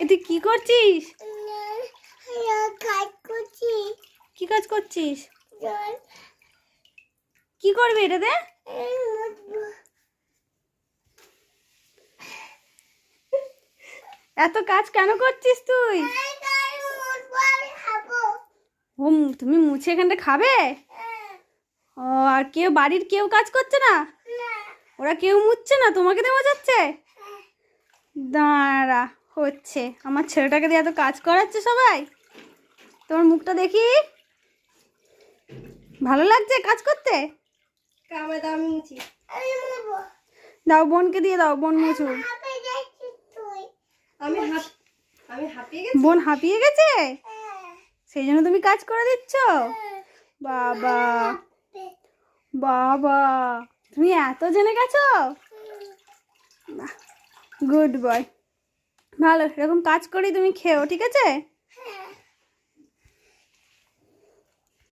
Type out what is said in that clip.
তুই কি করছিস? কাজ করছি। কি কাজ করছিস? জল কি করবি এটাতে? মুছবো। এত কাজ কেন করছিস তুই? আমি খাবো। ও তুমি মুছে এখানটা খাবে? ও আর কেউ বাড়ির কেউ কাজ করছে না? না। ওরা কেউ মুছছে না, তোমাকে দিয়ে মোছাচ্ছে? দাঁড়া, হচ্ছে। আমার ছেলেটাকে দিয়ে এত কাজ করাচ্ছে সবাই। তোমার মুখটা দেখি, ভালো লাগছে কাজ করতে? কামে দাও, আমি মুছি। আমি মুছবো। দাও, বোনকে দিয়ে দাও, বোন মুছুক। হাঁপিয়ে যাচ্ছিস তুই। আমি হাঁপিয়ে গেছি। বোন হাঁপিয়ে গেছে, সেই জন্য তুমি কাজ করে দিচ্ছ? বাবা বাবা, তুমি এত জেনে গেছো? গুড বয়, ভালো। এরকম কাজ করেই তুমি খেও, ঠিক আছে?